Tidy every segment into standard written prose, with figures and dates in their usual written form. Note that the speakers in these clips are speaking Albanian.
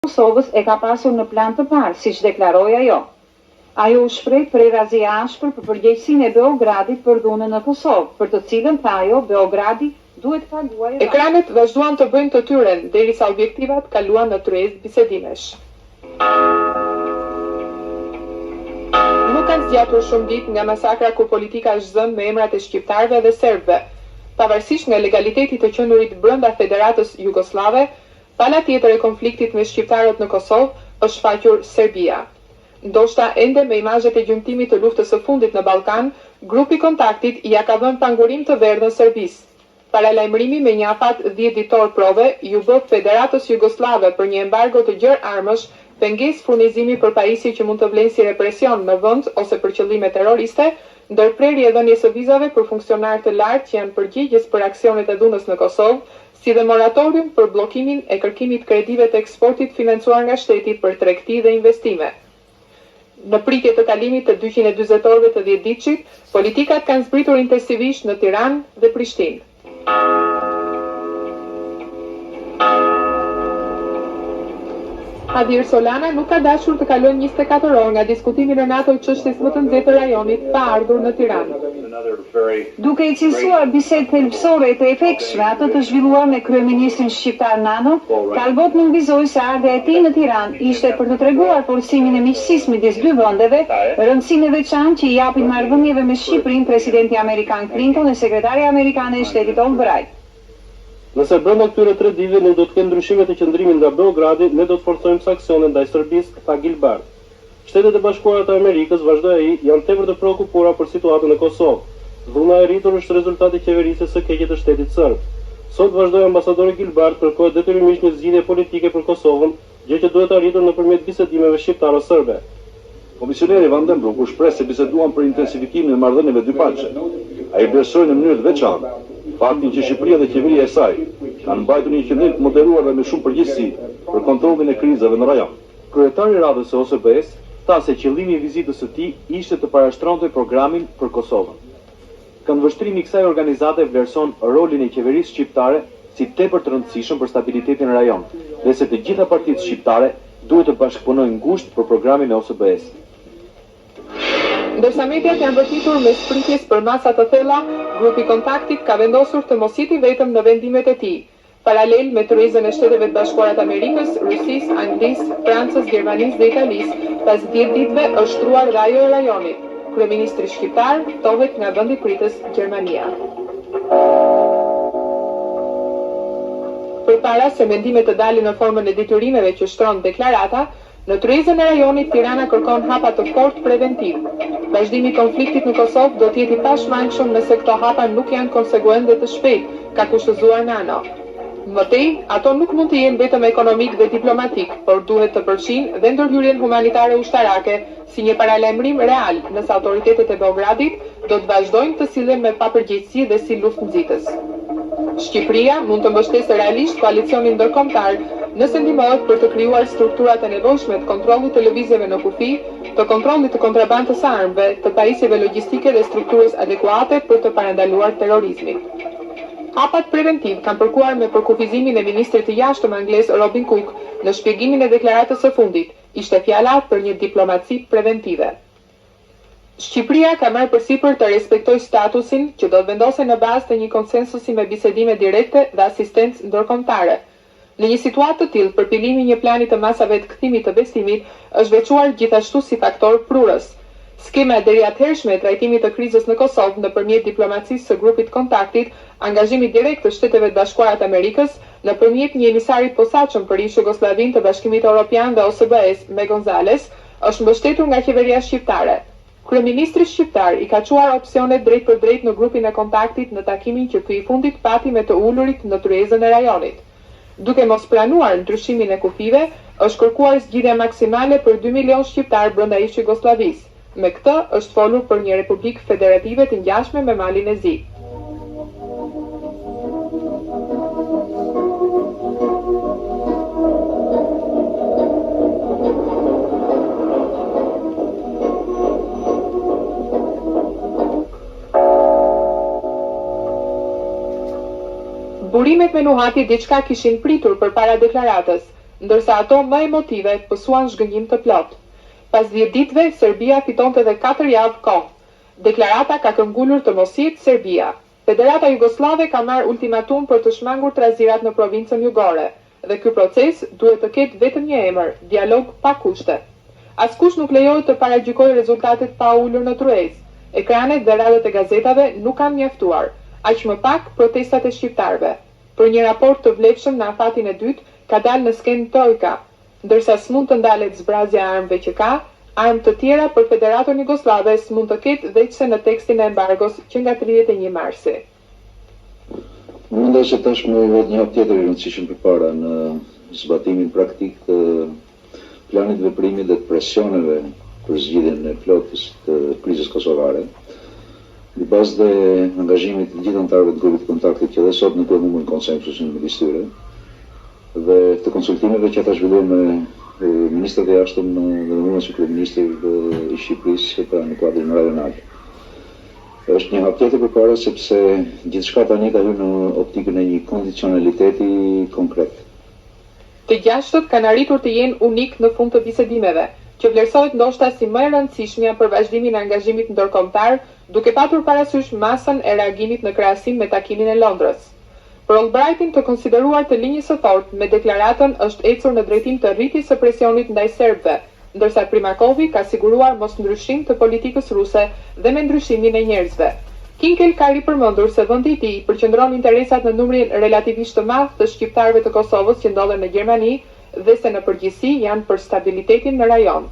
Kosovës e ka pasur në plan të parë, siç deklaroi ajo. Ajo u shpreh për razi ashpër për përgjegjësinë e Beogradit për dhunën në Kosovë, për të cilën tha ajo Beogradi duhet paguar. Ekranet vazhduan të bëjnë të tyren, derisa objektivat kaluan në tryezë bisedimesh. Nuk kanë zgjatur shumë ditë nga masakra ku politika është zënë me emrat e shqiptarëve dhe serbëve. Pavarësisht nga legalitetit të qenurit brenda Federatës Jugoslave, pala tjetër e konfliktit me shqiptarët në Kosovë është shfaqur Serbia. Ndoshta ende me imazhet e gjymtimit të luftës së fundit në Ballkan, grupi Kontaktit ja ka dhënë pangurim të verdhën Serbisë. Paralajmërimi me një afat 10 ditor prove ju bë Federatës Jugoslave për një embargo të gjerë armësh, pengesë furnizimi për pajisje që mund të vlenë si represion në vend ose për qëllime terroriste, ndërprerje e dhënies së vizave për funksionarë të lartë që janë përgjegjës për aksionet e dhunës në Kosovë, si dhe moratorium për bllokimin e kërkimit kredive të eksportit financuar nga shteti për tregti dhe investime. Në pritje të kalimit të 240 orëve të 10 ditëshit, politikat kanë zbritur intensivisht në Tiranë dhe Prishtinë. Adir Solana nuk ka dashur të kalojnë 24 orë nga diskutimi në NATO i çështjes më të nxehtë të rajonit pa ardhur në Tiranë. Duke i cilësuar bisedë thelbësore të efektshme atë të zhvilluar me kryeministrin shqiptar Nano, Talbot nënvizoi se ardha e tij në Tiranë ishte për të treguar forcimin e miqësisë midis dy vendeve, rëndësinë e veçantë që i japin marrëdhënieve me Shqipërinë presidenti amerikan Clinton dhe sekretarja amerikane e shtetit Albright. Nëse brenda këtyre 3 ditëve nuk do të kenë ndryshime të qëndrimit nga Beogradi, ne do të forcojmë sankcione ndaj Serbisë, tha Gilbert. Shtetet e Bashkuara të Amerikës, vazhdoi ai, janë tepër të shqetësuara për situatën në Kosovë. Dhuna e rritur është rezultati i qeverisjes së keqe të shtetit serb. Sot vazhdoi ambasadori Gilbert kërkoi detyrimisht një zgjidhje politike për Kosovën, gjë që duhet arritur nëpërmjet bisedimeve shqiptaro-serbe. Komisioneri Van den Broek u shpreh se biseduan për intensifikimin e marrëdhënieve dypaqe. Ai besoi në mënyrë të veçantë faktin që Shqipëria dhe qeveria e saj kanë mbajtur një qendrim të moderuar dhe me shumë përgjegjësi për kontrollin e krizave në rajon. Kryetari i radhës së OSBE-s tha se qëllimi i vizitës së tij ishte të parashtronte programin për Kosovën. Këndvështrimi i kësaj organizate vlerëson rolin e qeverisë shqiptare si tepër të rëndësishëm për stabilitetin në rajon, dhe se të gjitha partitë shqiptare duhet të bashkëpunojnë ngushtë për programin e OSBE-s. Ndërsa mediat janë vërtitur me spritjes për masa të thella, grupi Kontaktit ka vendosur të mos jeti vetëm në vendimet e tij. Paralel me turizën e Shteteve të Bashkuara të Amerikës, Rusisë, Anglisë, Francës, Gjermanisë dhe Italisë, pas 10 ditëve është shtruar dhe ajo e rajonit. Kryeministri shqiptar ftohet nga vendi pritës Gjermania. Përpara se mendimet të dalin në formën e detyrimeve që shtron deklarata, në turizën e rajonit Tirana kërkon hapa të fortë preventiv. Vazhdimi i konfliktit në Kosovë do të jetë i pashmangshëm nëse këto hapa nuk janë konsekuente të shpejtë, ka kushtëzuar Nano. Mëtej, ato nuk mund të jenë vetëm ekonomik dhe diplomatik, por duhet të përfshijnë dhe ndërhyrjen humanitare ushtarake si një paralajmërim real, nëse autoritetet e Beogradit do të vazhdojnë të sillen me papërgjegjësi dhe si luftë-nxitës. Shqipëria mund të mbështesë realisht koalicionin ndërkombëtar nëse ndihmohet për të krijuar strukturat e nevojshme të kontrollit të lëvizjeve në kufi, të kontrollit të kontrabandës së armëve, të pajisjeve logjistike dhe strukturës adekuate për të parandaluar terrorizmin. Hapat preventiv kanë përkuar me përkufizimin e ministrit të jashtëm anglez Robin Cook në shpjegimin e deklaratës së fundit. Ishte fjala për një diplomaci preventive. Shqipëria ka marrë përsipër të respektojë statusin që do të vendosej në bazë të një konsensusi me bisedime direkte dhe asistencë ndërkombëtare. Në një situatë të tillë, përpilimi i një plani të masave të kthimit të bestimit është veçuar gjithashtu si faktor prurës. Skema e deri atëhershme e trajtimit të krizës në Kosovë nëpërmjet diplomacisë së grupit Kontaktit, angazhimi direkt të Shteteve të Bashkuara të Amerikës nëpërmjet një emisari posaçëm për Jugosllavinë të Bashkimit Evropian dhe OSBE-s, Me Gonzales, është mbështetur nga qeveria shqiptare. Kryeministri shqiptar i ka quar opsionet drejt për drejt në grupin e Kontaktit në takimin që ky i fundit pati me të ulurit në tryezën e rajonit. Duke mos pranuar ndryshimin e kufive, është kërkuar zgjidhja maksimale për 2 milion shqiptar brenda Jugosllavisë. Me këtë është folur për një republikë federative të ngjashme me Malin e Zi. Burimet me nuhati diçka kishin pritur përpara deklaratës. ndërsa ato më emotive pësuan zhgënjim të plot. Pas 10 ditëve, Serbia fitonte edhe 4 javë kohë. Deklarata ka këmbgulur të mos jetë Serbia. Federata Jugoslave ka marrë ultimatum për të shmangur trazirat në provincën jugore, dhe ky proces duhet të ketë vetëm një emër, dialog pa kushte. Askush nuk lejohet të paragjykojë rezultatet pa ulur në tryezë. Ekranet dhe radhët e gazetave nuk kanë mjaftuar, aq më pak protestat e shqiptarëve. Për një raport të vlefshëm në afatin e dytë ka dalë në skenë trojka, ndërsa s'mund të ndalet zbrazja e armëve që ka, armë të tjera për Federatën Jugoslave s'mund të ketë veçse në tekstin e embargos që nga 31 marsi. Mendoj se tashmë vetë një hap tjetër i rëndësishëm përpara në zbatimin praktik të planit veprimit dhe të presioneve për zgjidhjen e plotës të krizës kosovare, në bazë dhe angazhimit të gjithë anëtarëve të grupit kontaktit që dhe sot nuk e humbën konsensusin midis tyre, dhe të konsultimeve që ata zhvilluan me ministrët e jashtëm dhe në si kryeministër i Shqipërisë pra në kuadrin rajonal. Është një hap tjetër përpara sepse gjithçka tani ka hyrë në optikën e një kondicionaliteti konkret. Të gjashtët kanë arritur të jenë unik në fund të bisedimeve, që vlerësohet ndoshta si më e rëndësishmja për vazhdimin e angazhimit ndërkombëtar, duke patur parasysh masën e reagimit në krahasim me takimin e Londrës. Për Albrightin të konsideruar të linjës së fortë me deklaratën është ecur në drejtim të rritjes së presionit ndaj serbëve, ndërsa Primakovi ka siguruar mos ndryshim të politikës ruse dhe me ndryshimin e njerëzve. Kinkel ka ripërmendur se vendi i tij përqendron interesat në numrin relativisht të madh të shqiptarëve të Kosovës që ndodhen në Gjermani dhe se në përgjithësi janë për stabilitetin në rajon.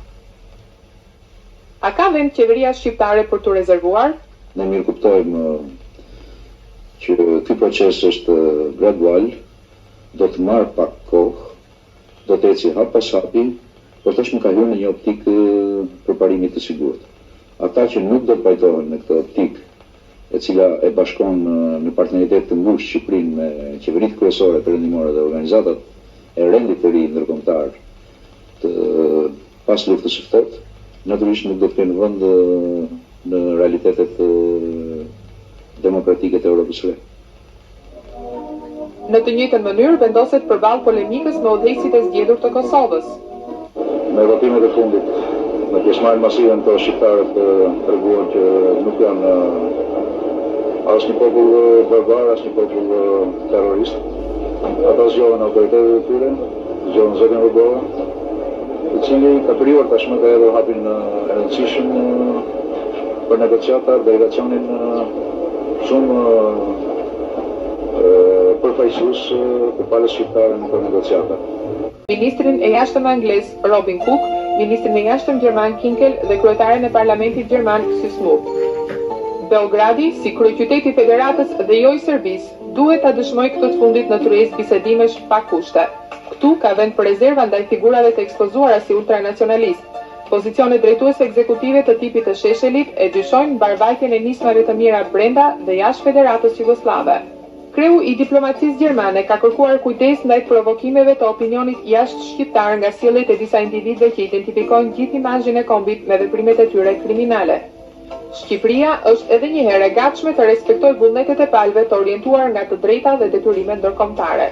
A ka vend qeveria shqiptare për të rezervuar? Ne mirë kuptojmë që ky proces është gradual, do të marrë pak kohë, do të ecë hap pas hapi, por tashmë ka hyrë në një optikë përparimit të sigurt. Ata që nuk do të pajtohen në këtë optikë, e cila e bashkon në partneritet të ngushtë Shqipërinë me qeveritë kryesore perëndimore dhe organizatat e rendit të ri ndërkombëtar të pas luftës së ftohtë, natyrisht nuk do të kenë vend në realitetet demokratike të Europës së Re. Në të njëjtën mënyrë vendoset përballë polemikës me udhëheqësit e zgjedhur të Kosovës. Me votimet e fundit, në pjesëmarrjen masive të shqiptarët treguan që nuk janë asnjë popull barbar, asnjë popull terrorist. Ata zgjohen autoritetet e tyre, zgjohen zotin Rugova, i cili ka krijuar tashmë ka edhe hapin e rëndësishëm për negociata, delegacionin shumë përfaqësues të palës shqiptare në për negociata. Ministrin e jashtëm anglez Robin Cook, ministrin e jashtëm gjerman Kinkel dhe kryetaren e parlamentit gjerman Sysmu. Beogradi, si kryeqyteti i federatës dhe jo i Serbisë, duhet ta dëshmojë këtë të fundit në tryezë bisedimesh pa kushte. Ktu ka vend për rezerva ndaj figurave të ekspozuara si ultranacionalist. Pozicionet drejtuese ekzekutive të tipit të Sheshelit e dyshojnë mbarvajtjen e nismave të mira brenda dhe jashtë Federatës Jugosllave. Kreu i diplomacisë gjermane ka kërkuar kujdes ndaj provokimeve të opinionit jashtë shqiptar nga sjelljet e disa individëve që identifikojnë gjithë imazhin e kombit me veprimet e tyre kriminale. Shqipëria është edhe një herë e gatshme të respektojë vullnetet e palëve të orientuar nga të drejta dhe detyrimet ndërkombëtare.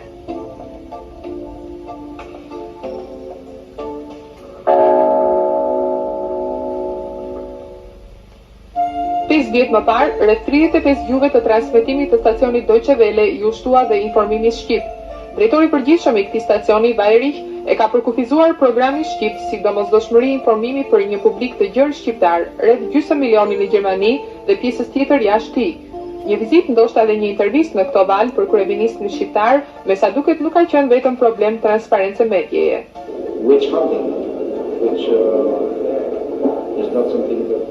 Vjet më parë, rreth 35 gjuhë të transmetimit të stacionit Deutsche Welle i ushtua dhe informimi shqip. Drejtori i përgjithshëm i këtij stacioni, Vajrich, e ka përkufizuar programin shqip si domosdoshmëri informimi për një publik të gjerë shqiptar, rreth gjysmë milioni në Gjermani dhe pjesës tjetër jashtë tij. Një vizitë ndoshta edhe një intervistë në këto valë për kryeministrin shqiptar, me sa duket nuk ka qenë vetëm problem transparence medieje. Which is not something that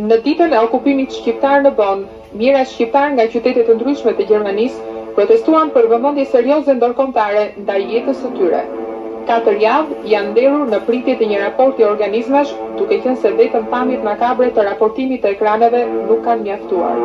Në ditën e okupimit shqiptar në Bonn, mijëra shqiptar nga qytete të ndryshme të Gjermanisë protestuan për vëmendje serioze ndërkombëtare ndaj jetës së tyre. 4 javë janë nderur në pritje të një raporti organizmash, duke qenë se vetëm pamjet makabre të raportimit të ekraneve nuk kanë mjaftuar.